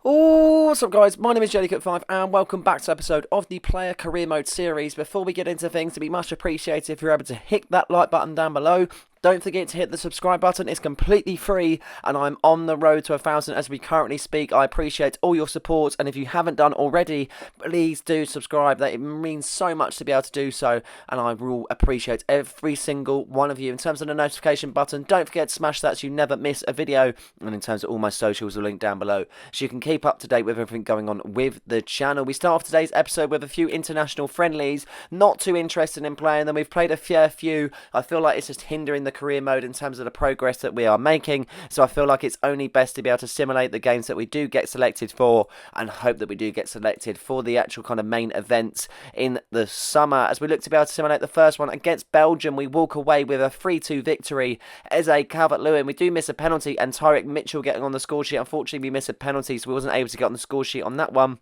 Oh, what's up guys, my name is Jellycut5 and welcome back to episode of the Player Career Mode series. Before we get into things, it'd be much appreciated if you're able to hit that like button down below. Don't forget to hit the subscribe button, it's completely free and I'm on the road to 1,000 as we currently speak. I appreciate all your support, and if you haven't done already, please do subscribe. That it means so much to be able to do so, and I will appreciate every single one of you. In terms of the notification button, don't forget to smash that so you never miss a video, and in terms of all my socials are linked down below so you can keep up to date with everything going on with the channel. We start off today's episode with a few international friendlies. Not too interested in playing them. We've played a fair few. I feel like it's just hindering the career mode in terms of the progress that we are making, so I feel like it's only best to be able to simulate the games that we do get selected for, and hope that we do get selected for the actual kind of main events in the summer. As we look to be able to simulate the first one against Belgium, we walk away with a 3-2 victory. Eze Calvert-Lewin, we do miss a penalty, and Tyrick Mitchell getting on the score sheet. Unfortunately, we missed a penalty, so we wasn't able to get on the score sheet on that one.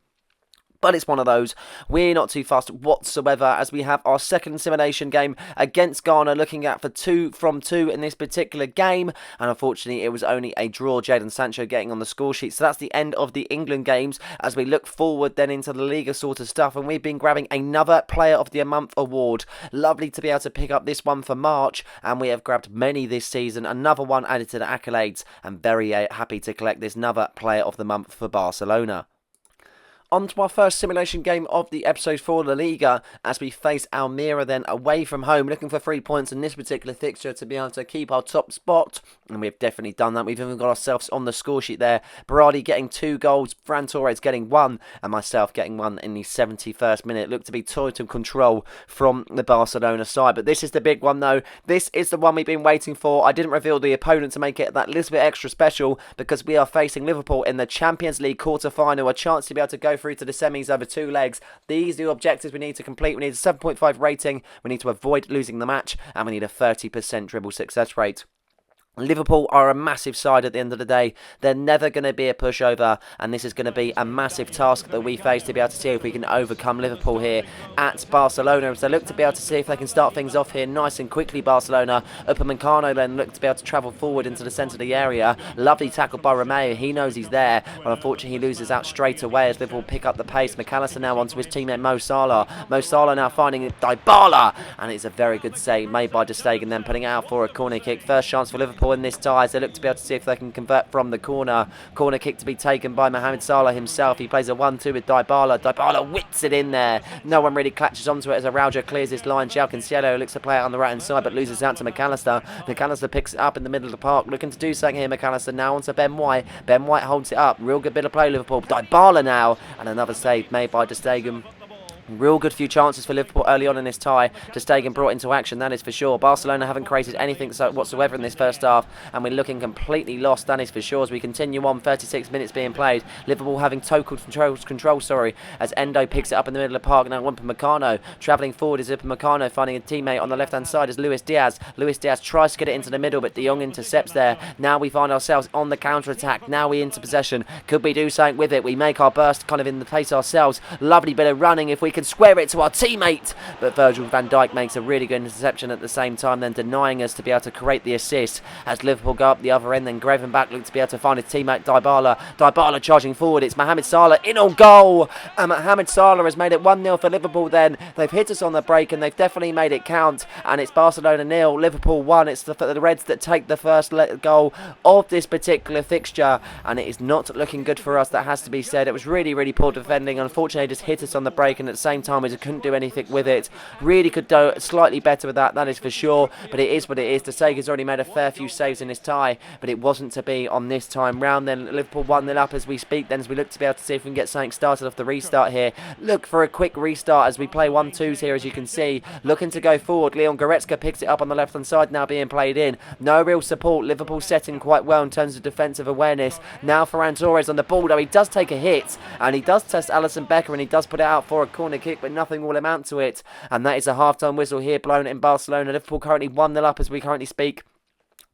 But it's one of those. We're not too fast whatsoever, as we have our second simulation game against Ghana, looking at for 2 from 2 in this particular game. And unfortunately, it was only a draw. Jadon Sancho getting on the score sheet. So that's the end of the England games, as we look forward then into the Liga sort of stuff. And we've been grabbing another Player of the Month award. Lovely to be able to pick up this one for March. And we have grabbed many this season. Another one added to the accolades. And very happy to collect this another Player of the Month for Barcelona. On to our first simulation game of the episode for La Liga, as we face Almeria then away from home, looking for 3 points in this particular fixture to be able to keep our top spot, and we've definitely done that. We've even got ourselves on the score sheet there. Berardi getting 2 goals, Fran Torres getting 1, and myself getting 1 in the 71st minute. Looked to be total control from the Barcelona side, but this is the big one though. This is the one we've been waiting for. I didn't reveal the opponent to make it that little bit extra special, because we are facing Liverpool in the Champions League quarter-final, a chance to be able to go through to the semis over 2 legs. These new objectives we need to complete. We need a 7.5 rating, we need to avoid losing the match, and we need a 30% dribble success rate. Liverpool are a massive side at the end of the day. They're never going to be a pushover, and this is going to be a massive task that we face to be able to see if we can overcome Liverpool here at Barcelona. As they look to be able to see if they can start things off here nice and quickly, Barcelona. Upamecano then look to be able to travel forward into the centre of the area. Lovely tackle by Romeo. He knows he's there, but unfortunately he loses out straight away as Liverpool pick up the pace. McAllister now onto his teammate Mo Salah. Mo Salah now finding Dybala, and it's a very good save made by ter Stegen, then putting it out for a corner kick. First chance for Liverpool in this tie, as they look to be able to see if they can convert from the corner. Corner kick to be taken by Mohamed Salah himself. He plays a 1-2 with Dybala. Dybala whips it in there. No one really clutches onto it as Araujo clears this line. João Cancelo looks to play it on the right hand side, but loses out to McAllister. McAllister picks it up in the middle of the park, looking to do something here. McAllister now onto Ben White. Ben White holds it up. Real good bit of play, Liverpool. Dybala now, and another save made by ter Stegen. Real good few chances for Liverpool early on in this tie. ter Stegen brought into action, that is for sure. Barcelona haven't created anything whatsoever in this first half, and we're looking completely lost, that is for sure. As we continue on, 36 minutes being played. Liverpool having total control, as Endo picks it up in the middle of the park. Now Upamecano travelling forward is Upamecano, finding a teammate on the left hand side is Luis Diaz. Luis Diaz tries to get it into the middle, but De Jong intercepts there. Now we find ourselves on the counter attack. Now we into possession. Could we do something with it? We make our burst kind of in the pace ourselves. Lovely bit of running if we can square it to our teammate, but Virgil van Dijk makes a really good interception at the same time, then denying us to be able to create the assist. As Liverpool go up the other end, then Gravenberch looks to be able to find his teammate Dybala. Dybala charging forward, it's Mohamed Salah in on goal, and Mohamed Salah has made it 1-0 for Liverpool. Then they've hit us on the break and they've definitely made it count, and it's Barcelona 0, Liverpool 1. It's the Reds that take the first goal of this particular fixture, and it is not looking good for us, that has to be said. It was really poor defending. Unfortunately, just hit us on the break, and at the same time we just couldn't do anything with it. Really could do slightly better with that is for sure, but it is what it is. ter Stegen's already made a fair few saves in this tie, but it wasn't to be on this time round. Then Liverpool 1-0 up as we speak, then as we look to be able to see if we can get something started off the restart here. Look for a quick restart as we play 1-2s here, as you can see. Looking to go forward, Leon Goretzka picks it up on the left hand side, now being played in. No real support. Liverpool setting quite well in terms of defensive awareness. Now Ferran Torres on the ball, though he does take a hit, and he does test Alisson Becker, and he does put it out for a corner kick, but nothing will amount to it, and that is a half-time whistle here blown in Barcelona. Liverpool currently 1-0 up as we currently speak.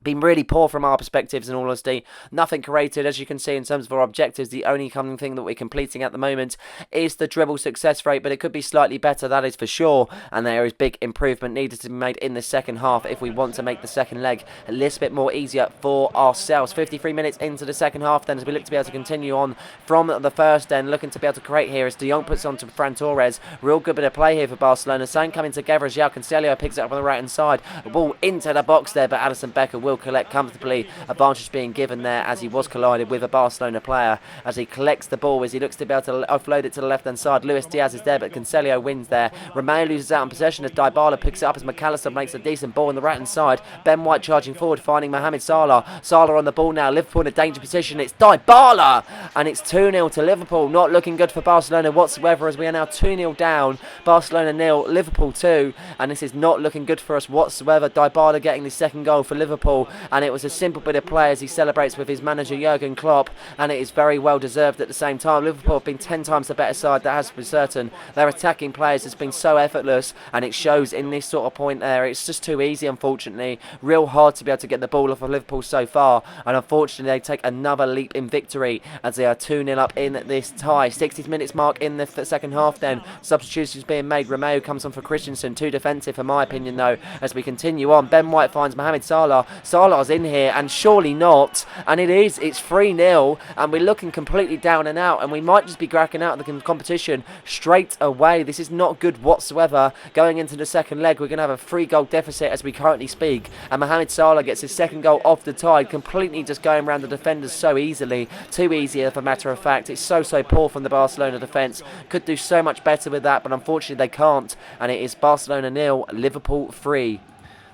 Been really poor from our perspectives, in all honesty. Nothing created, as you can see, in terms of our objectives. The only common thing that we're completing at the moment is the dribble success rate, but it could be slightly better, that is for sure. And there is big improvement needed to be made in the second half if we want to make the second leg a little bit more easier for ourselves. 53 minutes into the second half, then, as we look to be able to continue on from the first end, looking to be able to create here as De Jong puts on to Fran Torres. Real good bit of play here for Barcelona. Same coming together as João Cancelo picks it up on the right hand side. A ball into the box there, but Alisson Becker will collect comfortably. Advantage being given there as he was collided with a Barcelona player as he collects the ball, as he looks to be able to offload it to the left hand side. Luis Diaz is there, but Cancelo wins there. Romeo loses out in possession as Dybala picks it up as McAllister makes a decent ball on the right hand side. Ben White charging forward, finding Mohamed Salah. Salah on the ball now. Liverpool in a danger position. It's Dybala, and it's 2-0 to Liverpool. Not looking good for Barcelona whatsoever, as we are now 2-0 down. Barcelona 0, Liverpool 2, and this is not looking good for us whatsoever. Dybala getting the second goal for Liverpool, and it was a simple bit of play as he celebrates with his manager Jurgen Klopp, and it is very well deserved at the same time. Liverpool have been 10 times the better side, that has to be certain. Their attacking players has been so effortless, and it shows in this sort of point there. It's just too easy, unfortunately. Real hard to be able to get the ball off of Liverpool so far, and unfortunately they take another leap in victory as they are 2-0 up in this tie. 60 minutes mark in the second half then. Substitutions being made. Romeo comes on for Christensen. Too defensive in my opinion though as we continue on. Ben White finds Mohamed Salah. Salah's in here, and surely not. And it is. It's 3-0, and we're looking completely down and out, and we might just be cracking out of the competition straight away. This is not good whatsoever. Going into the second leg, we're going to have a 3-goal deficit as we currently speak, and Mohamed Salah gets his second goal off the tide, completely just going around the defenders so easily. Too easy, as a matter of fact. It's so poor from the Barcelona defence. Could do so much better with that, but unfortunately they can't, and it is Barcelona 0, Liverpool 3.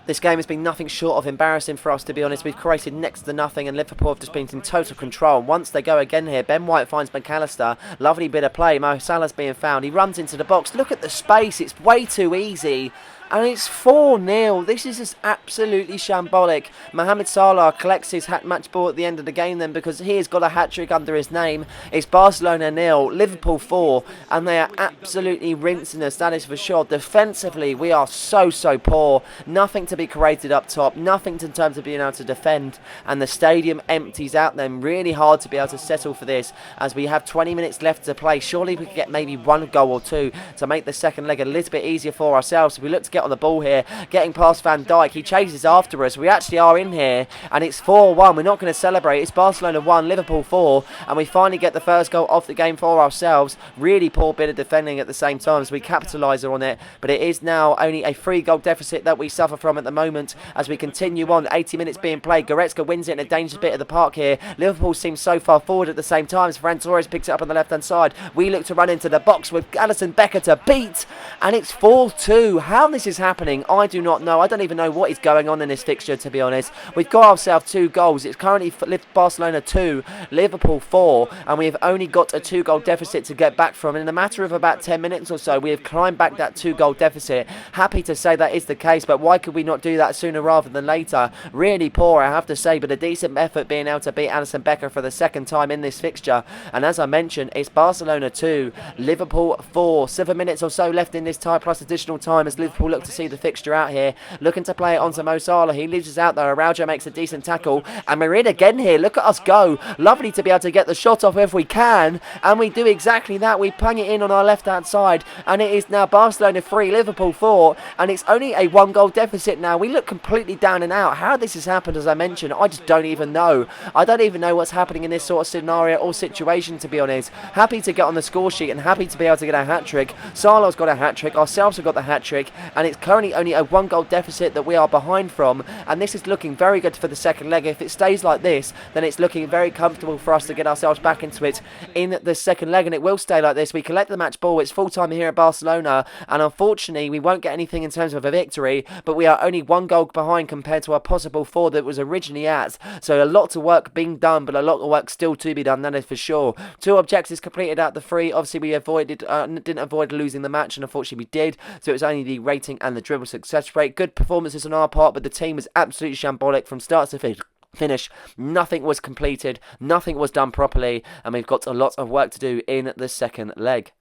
This game has been nothing short of embarrassing for us, to be honest. We've created next to nothing, and Liverpool have just been in total control. Once they go again here, Ben White finds McAllister. Lovely bit of play. Mo Salah's being found. He runs into the box. Look at the space. It's way too easy. And it's 4-0. This is just absolutely shambolic. Mohamed Salah collects his match ball at the end of the game then, because he has got a hat-trick under his name. It's Barcelona 0, Liverpool 4, and they are absolutely rinsing us, that is for sure. Defensively, we are so poor. Nothing to be created up top, nothing in terms of being able to defend, and the stadium empties out then. Really hard to be able to settle for this as we have 20 minutes left to play. Surely we could get maybe one goal or two to make the second leg a little bit easier for ourselves. So we look to get on the ball here, getting past Van Dijk. He chases after us. We actually are in here, and it's 4-1. We're not going to celebrate. It's Barcelona 1, Liverpool 4, and we finally get the first goal off the game for ourselves. Really poor bit of defending at the same time as we capitalise on it, but it is now only a 3-goal deficit that we suffer from at the moment as we continue on. 80 minutes being played. Goretzka wins it in a dangerous bit of the park here. Liverpool seems so far forward at the same time as Fran Torres picks it up on the left-hand side. We look to run into the box with Alisson Becker to beat, and it's 4-2. How this is happening, I do not know. I don't even know what is going on in this fixture, to be honest. We've got ourselves 2 goals. It's currently Barcelona 2, Liverpool 4, and we have only got a 2-goal deficit to get back from. In a matter of about 10 minutes or so, we have climbed back that 2-goal deficit. Happy to say that is the case, but why could we not do that sooner rather than later? Really poor, I have to say, but a decent effort being able to beat Alisson Becker for the second time in this fixture. And as I mentioned, it's Barcelona 2, Liverpool 4. 7 minutes or so left in this tie, plus additional time as Liverpool look to see the fixture out here, looking to play it onto Mo Salah. He leaves us out there. Araujo makes a decent tackle, and we're in again here. Look at us go. Lovely to be able to get the shot off if we can, and we do exactly that. We pang it in on our left hand side, and it is now Barcelona 3, Liverpool 4, and it's only a 1-goal deficit now. We look completely down and out. How this has happened, as I mentioned, I just don't even know. I don't even know what's happening in this sort of scenario or situation, to be honest. Happy to get on the score sheet and happy to be able to get a hat-trick. Salah's got a hat-trick, ourselves have got the hat-trick, and it's currently only a 1-goal deficit that we are behind from, and this is looking very good for the second leg. If it stays like this, then it's looking very comfortable for us to get ourselves back into it in the second leg, and it will stay like this. We collect the match ball. It's full time here at Barcelona, and unfortunately we won't get anything in terms of a victory, but we are only 1 goal behind compared to our possible 4 that was originally at. So a lot of work being done, but a lot of work still to be done, that is for sure. 2 objectives completed out of the 3. Obviously we didn't avoid losing the match, and unfortunately we did, so it was only the rating and the dribble success rate. Good performances on our part, but the team was absolutely shambolic from start to finish. Nothing was completed, nothing was done properly, and we've got a lot of work to do in the second leg.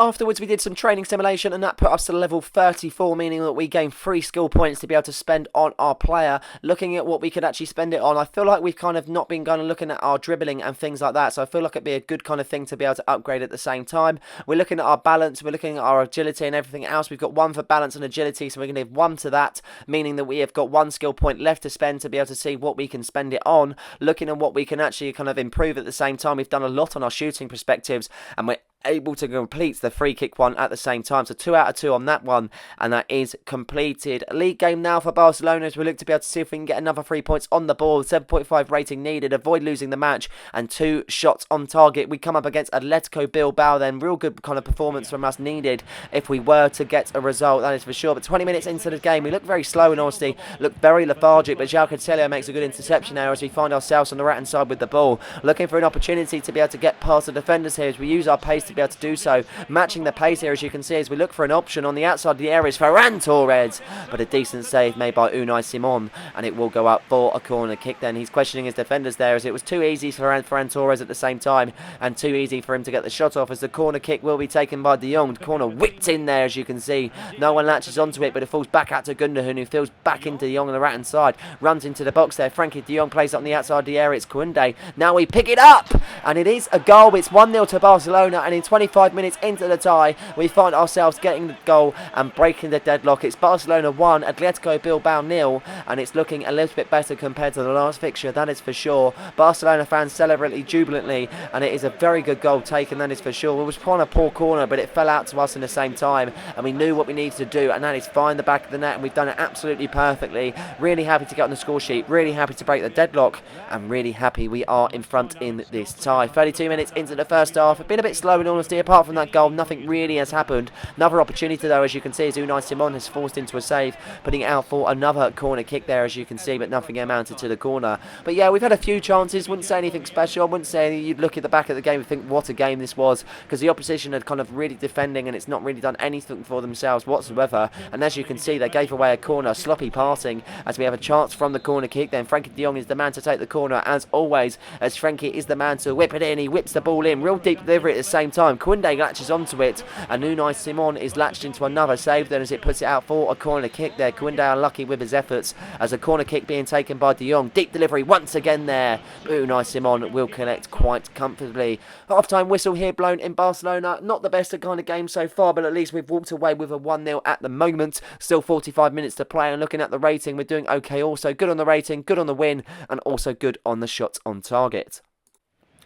Afterwards, we did some training simulation, and that put us to level 34, meaning that we gained 3 skill points to be able to spend on our player. Looking at what we could actually spend it on, I feel like we've kind of not been kind of looking at our dribbling and things like that, so I feel like it'd be a good kind of thing to be able to upgrade at the same time. We're looking at our balance, we're looking at our agility and everything else. We've got 1 for balance and agility, so we're going to give 1 to that, meaning that we have got 1 skill point left to spend to be able to see what we can spend it on. Looking at what we can actually kind of improve at the same time, we've done a lot on our shooting perspectives, and we're able to complete the free kick one at the same time. So 2 out of 2 on that one, and that is completed. League game now for Barcelona as we look to be able to see if we can get another 3 points on the board. 7.5 rating needed, avoid losing the match, and 2 shots on target. We come up against Atletico Bilbao then. Real good kind of performance from us needed if we were to get a result, that is for sure. But 20 minutes into the game, we look very slow and honestly look very lethargic, but João Cancelo makes a good interception there as we find ourselves on the right-hand side with the ball. Looking for an opportunity to be able to get past the defenders here as we use our pace to be able to do so. Matching the pace here as you can see as we look for an option on the outside of the area is Ferran Torres, but a decent save made by Unai Simon, and it will go up for a corner kick then. He's questioning his defenders there as it was too easy for Ferran Torres at the same time and too easy for him to get the shot off as the corner kick will be taken by De Jong. The corner whipped in there as you can see. No one latches onto it, but it falls back out to Gundogan, who fills back into De Jong on the right hand side. Runs into the box there. Frankie De Jong plays it on the outside of the area. It's Koundé. Now we pick it up, and it is a goal. It's 1-0 to Barcelona, and in 25 minutes into the tie, we find ourselves getting the goal and breaking the deadlock. It's Barcelona 1, Atletico Bilbao 0, and it's looking a little bit better compared to the last fixture, that is for sure. Barcelona fans celebrate jubilantly, and it is a very good goal taken, that is for sure. It was on a poor corner, but it fell out to us in the same time, and we knew what we needed to do, and that is find the back of the net, and we've done it absolutely perfectly. Really happy to get on the score sheet, really happy to break the deadlock, and really happy we are in front in this tie. 32 minutes into the first half, been a bit slow in honesty. Apart from that goal, nothing really has happened. Another opportunity though, as you can see, as Unai Simon has forced into a save, putting it out for another corner kick there, as you can see, but nothing amounted to the corner. But yeah, we've had a few chances. Wouldn't say anything special. I wouldn't say you'd look at the back of the game and think what a game this was, because the opposition had kind of really defending and it's not really done anything for themselves whatsoever. And as you can see, they gave away a corner, sloppy passing, as we have a chance from the corner kick. Then Frankie De Jong is the man to take the corner as always, as Frankie is the man to whip it in. He whips the ball in, real deep delivery at the same time. Koundé latches onto it, and Unai Simon is latched into another save then as it puts it out for a corner kick there. Koundé unlucky with his efforts as a corner kick being taken by De Jong. Deep delivery once again there. Unai Simon will collect quite comfortably. Half-time whistle here blown in Barcelona. Not the best kind of game so far, but at least we've walked away with a 1-0 at the moment. Still 45 minutes to play, and looking at the rating, we're doing okay also. Good on the rating, good on the win, and also good on the shots on target.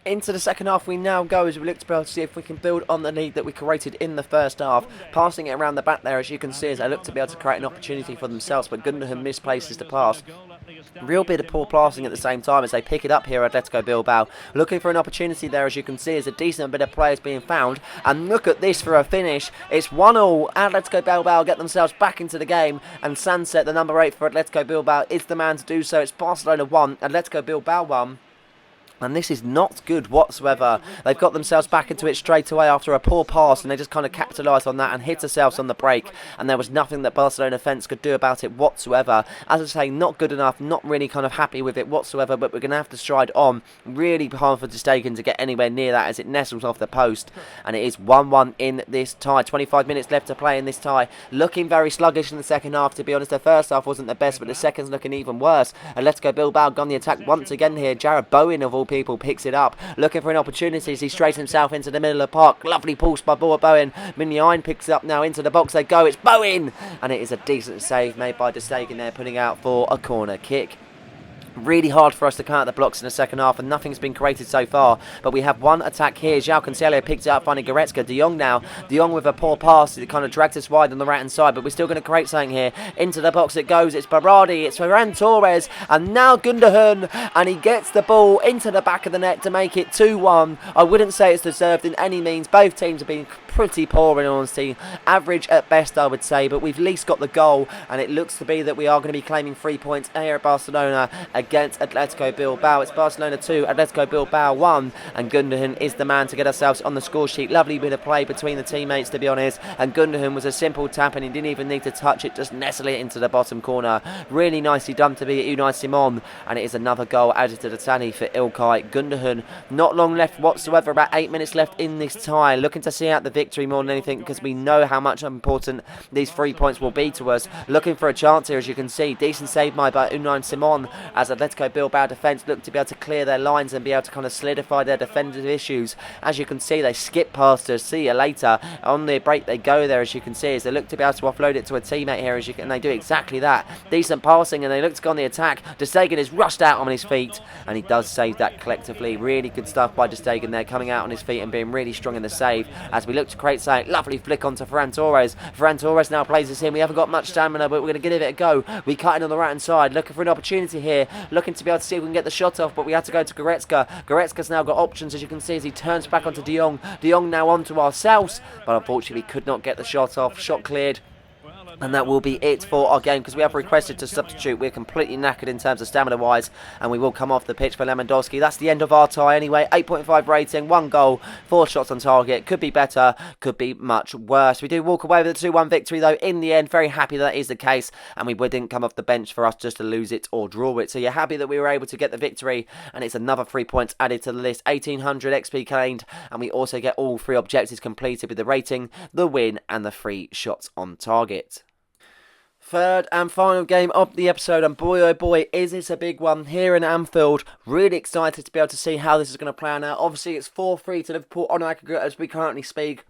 Into the second half we now go as we look to be able to see if we can build on the lead that we created in the first half. Passing it around the back there, as you can see, as they look to be able to create an opportunity for themselves, but Gundogan misplaces the pass. Real bit of poor passing at the same time as they pick it up here at Atletico Bilbao. Looking for an opportunity there, as you can see, as a decent bit of players being found. And look at this for a finish. It's 1-1. Atletico Bilbao get themselves back into the game, and Sunset, the number 8 for Atletico Bilbao, is the man to do so. It's Barcelona 1, Atletico Bilbao 1. And this is not good whatsoever. They've got themselves back into it straight away after a poor pass, and they just kind of capitalised on that and hit themselves on the break. And there was nothing that Barcelona fans could do about it whatsoever. As I say, not good enough, not really kind of happy with it whatsoever, but we're going to have to stride on. Really hard for Stegen to get anywhere near that as it nestles off the post. And it is 1-1 in this tie. 25 minutes left to play in this tie. Looking very sluggish in the second half, to be honest. The first half wasn't the best, but the second's looking even worse. Atletico Bilbao gone the attack once again here. Jared Bowen, of all people, picks it up, looking for an opportunity as he straightens himself into the middle of the park. Lovely pulse by Bowen. Mignon picks it up now, into the box they go. It's Bowen, and it is a decent save made by Stegen there, putting out for a corner kick. Really hard for us to come out the blocks in the second half, and nothing's been created so far. But we have one attack here. João Cancelo picks it up, finding Goretzka. De Jong now. De Jong with a poor pass. It kind of drags us wide on the right hand side, but we're still going to create something here. Into the box it goes. It's Berardi. It's Ferran Torres. And now Gundogan. And he gets the ball into the back of the net to make it 2-1. I wouldn't say it's deserved in any means. Both teams have been pretty poor in honesty. Average at best, I would say. But we've at least got the goal. And it looks to be that we are going to be claiming 3 points here at Barcelona against Atletico Bilbao. It's Barcelona 2, Atletico Bilbao 1, and Gundogan is the man to get ourselves on the score sheet. Lovely bit of play between the teammates, to be honest, and Gundogan was a simple tap and he didn't even need to touch it, just nestle it into the bottom corner. Really nicely done to be Unai Simon, and it is another goal added to the tally for Ilkay Gundogan. Not long left whatsoever, about 8 minutes left in this tie. Looking to see out the victory more than anything, because we know how much important these 3 points will be to us. Looking for a chance here, as you can see. Decent save by Unai Simon as Atletico Bilbao defence look to be able to clear their lines and be able to kind of solidify their defensive issues. As you can see, they skip past us. See you later. On the break they go there, as you can see, as they look to be able to offload it to a teammate here, and they do exactly that. Decent passing, and they look to go on the attack. De Stegen is rushed out on his feet, and he does save that collectively. Really good stuff by De Stegen there, coming out on his feet and being really strong in the save. As we look to create something, lovely flick onto Ferran Torres. Ferran Torres now plays us in. We haven't got much stamina, but we're going to give it a go. We cut in on the right hand side, looking for an opportunity here, looking to be able to see if we can get the shot off, but we had to go to Goretzka. Goretzka's now got options, as you can see, as he turns back onto De Jong. De Jong now onto ourselves, but unfortunately could not get the shot off. Shot cleared. And that will be it for our game, because we have requested to substitute. We're completely knackered in terms of stamina-wise, and we will come off the pitch for Lewandowski. That's the end of our tie anyway. 8.5 rating, 1 goal, 4 shots on target. Could be better, could be much worse. We do walk away with a 2-1 victory, though, in the end. Very happy that is the case, and we didn't come off the bench for us just to lose it or draw it. So you're happy that we were able to get the victory, and it's another 3 points added to the list. 1800 XP gained, and we also get all 3 objectives completed with the rating, the win, and the 3 shots on target. Third and final game of the episode, and boy oh boy is this a big one here in Anfield. Really excited to be able to see how this is going to play out now. Obviously it's 4-3 to Liverpool on aggregate as we currently speak.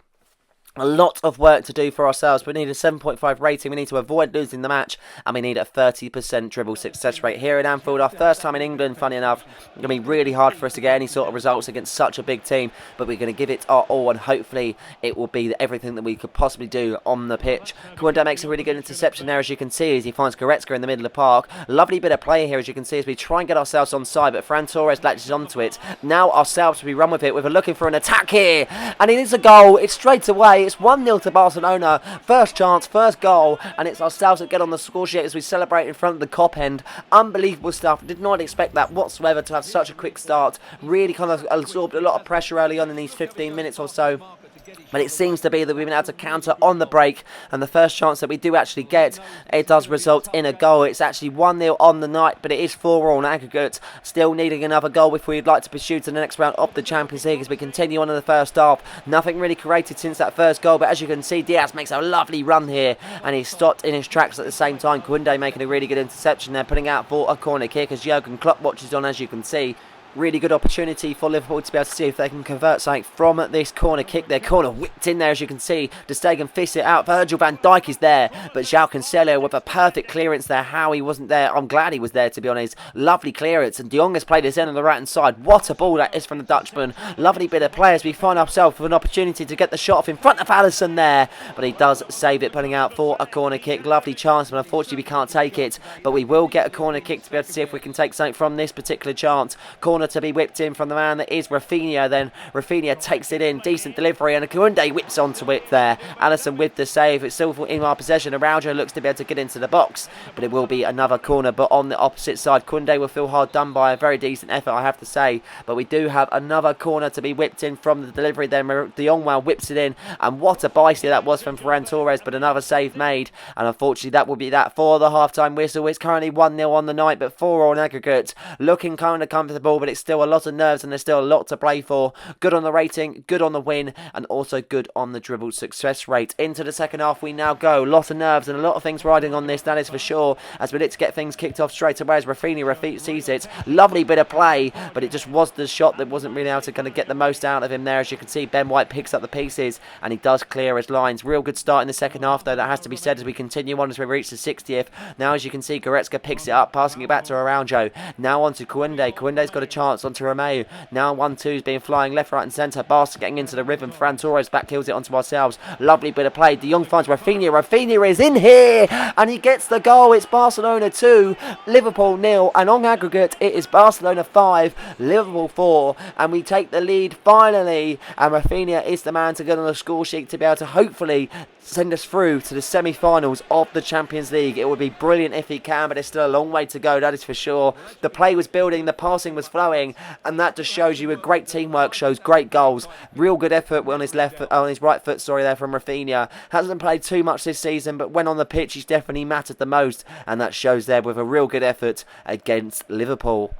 A lot of work to do for ourselves. We need a 7.5 rating. We need to avoid losing the match. And we need a 30% dribble success rate here in Anfield. Our first time in England, funny enough. It's going to be really hard for us to get any sort of results against such a big team. But we're going to give it our all. And hopefully it will be everything that we could possibly do on the pitch. Koundé makes a really good interception there, as you can see, as he finds Goretzka in the middle of the park. Lovely bit of play here, as you can see, as we try and get ourselves onside. But Ferran Torres latches onto it. Now ourselves, we run with it. We're looking for an attack here. And it is a goal. It's straight away. It's 1-0 to Barcelona. First chance, first goal, and it's ourselves that get on the score sheet as we celebrate in front of the cop end. Unbelievable stuff. Did not expect that whatsoever to have such a quick start. Really kind of absorbed a lot of pressure early on in these 15 minutes or so. But it seems to be that we've been able to counter on the break, and the first chance that we do actually get, it does result in a goal. It's actually 1-0 on the night, but it is 4-all on aggregate. Still needing another goal if we'd like to pursue to the next round of the Champions League as we continue on in the first half. Nothing really created since that first goal, but as you can see, Diaz makes a lovely run here, and he's stopped in his tracks at the same time. Koundé making a really good interception there, putting out for a corner kick as Jurgen Klopp watches on, as you can see. Really good opportunity for Liverpool to be able to see if they can convert something from this corner kick. Their corner whipped in there, as you can see. De Stegen fists it out. Virgil van Dijk is there, but João Cancelo with a perfect clearance there. How he wasn't there, I'm glad he was there, to be honest. Lovely clearance, and De Jong has played his end on the right hand side. What a ball that is from the Dutchman. Lovely bit of play as we find ourselves with an opportunity to get the shot off in front of Alisson there, but he does save it, putting out for a corner kick. Lovely chance, but unfortunately we can't take it, but we will get a corner kick to be able to see if we can take something from this particular chance. Corner to be whipped in from the man that is Rafinha. Then Rafinha takes it in, decent delivery, and Koundé whips onto it there. Alisson with the save. It's still in our possession. Araujo looks to be able to get into the box, but it will be another corner. But on the opposite side, Koundé will feel hard done by. A very decent effort, I have to say. But we do have another corner to be whipped in from the delivery. Then De Jong whips it in, and what a bicy that was from Ferran Torres. But another save made, and unfortunately that will be that for the half-time whistle. It's currently 1-0 on the night, but 4 on aggregate. Looking kind of comfortable, but it's still a lot of nerves and there's still a lot to play for. Good on the rating, good on the win, and also good on the dribble success rate. Into the second half we now go. Lot of nerves and a lot of things riding on this, that is for sure, as we look to get things kicked off straight away as Rafinha sees it. Lovely bit of play, but it just was the shot that wasn't really able to kind of get the most out of him there. As you can see, Ben White picks up the pieces and he does clear his lines. Real good start in the second half though, that has to be said, as we continue on as we reach the 60th. Now as you can see, Goretzka picks it up, passing it back to Araujo. Now on to Koundé. Koundé's got a chance onto Romeu. Now 1-2's being flying left, right and centre. Barca getting into the rhythm. Ferran Torres back kills it onto ourselves. Lovely bit of play. De Jong finds Rafinha. Rafinha is in here and he gets the goal. It's Barcelona 2, Liverpool 0, and on aggregate it is Barcelona 5, Liverpool 4, and we take the lead finally, and Rafinha is the man to get on the score sheet to be able to hopefully send us through to the semi-finals of the Champions League. It would be brilliant if he can, but there's still a long way to go, that is for sure. The play was building, the passing was flowing, and that just shows you a great teamwork, shows great goals. Real good effort on his right foot, there from Rafinha. Hasn't played too much this season, but when on the pitch he's definitely mattered the most, and that shows there with a real good effort against Liverpool.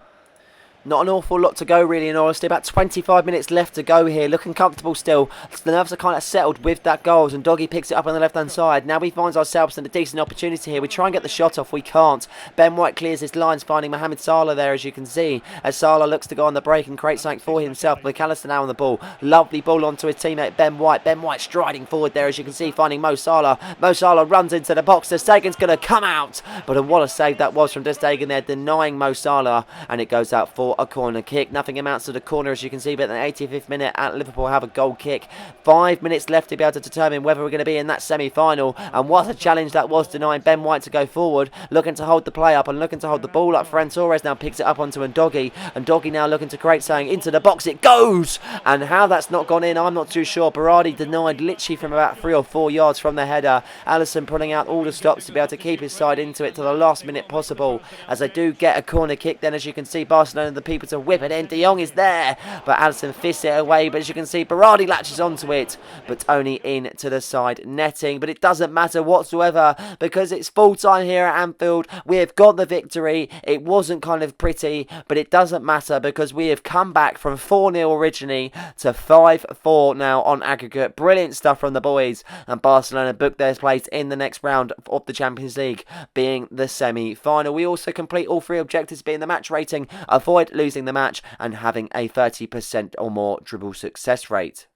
Not an awful lot to go, really, in honesty. About 25 minutes left to go here. Looking comfortable still. The nerves are kind of settled with that goals, and Doggy picks it up on the left-hand side. Now we find ourselves in a decent opportunity here. We try and get the shot off. We can't. Ben White clears his lines, finding Mohamed Salah there, as you can see. As Salah looks to go on the break and create something for himself. McAllister now on the ball. Lovely ball onto his teammate, Ben White. Ben White striding forward there, as you can see, finding Mo Salah. Mo Salah runs into the box. Ter Stegen's going to come out. But what a save that was from Ter Stegen there, denying Mo Salah. And it goes out for a corner kick. Nothing amounts to the corner, as you can see, but in the 85th minute at Liverpool have a goal kick. 5 minutes left to be able to determine whether we're going to be in that semi-final, and what a challenge that was, denying Ben White to go forward, looking to hold the play up and looking to hold the ball up. Ferran Torres now picks it up onto Ndogi, and Ndogi now looking to create something into the box. It goes, and how that's not gone in, I'm not too sure. Berardi denied literally from about 3 or 4 yards from the header. Alisson pulling out all the stops to be able to keep his side into it to the last minute possible, as they do get a corner kick. Then, as you can see, Barcelona the people to whip it in. De Jong is there, but Alisson fists it away. But as you can see, Berardi latches onto it, but only into the side netting. But it doesn't matter whatsoever, because it's full time here at Anfield. We have got the victory. It wasn't kind of pretty, but it doesn't matter, because we have come back from 4-0 originally to 5-4 now on aggregate. Brilliant stuff from the boys, and Barcelona booked their place in the next round of the Champions League, being the semi-final. We also complete all 3 objectives, being the match rating, avoid losing the match, and having a 30% or more dribble success rate.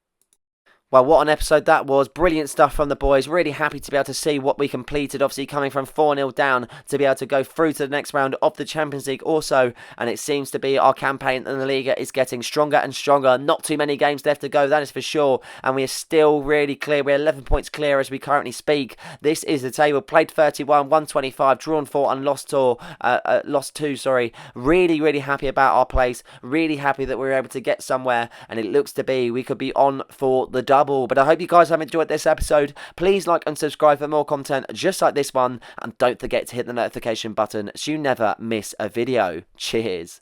Well, what an episode that was. Brilliant stuff from the boys. Really happy to be able to see what we completed. Obviously, coming from 4-0 down to be able to go through to the next round of the Champions League also. And it seems to be our campaign in the Liga is getting stronger and stronger. Not too many games left to go, that is for sure. And we are still really clear. We're 11 points clear as we currently speak. This is the table. Played 31, won 25, drawn 4 and lost 2. Really, really happy about our place. Really happy that we were able to get somewhere. And it looks to be we could be on for the double. But I hope you guys have enjoyed this episode. Please like and subscribe for more content just like this one, and don't forget to hit the notification button so you never miss a video. Cheers.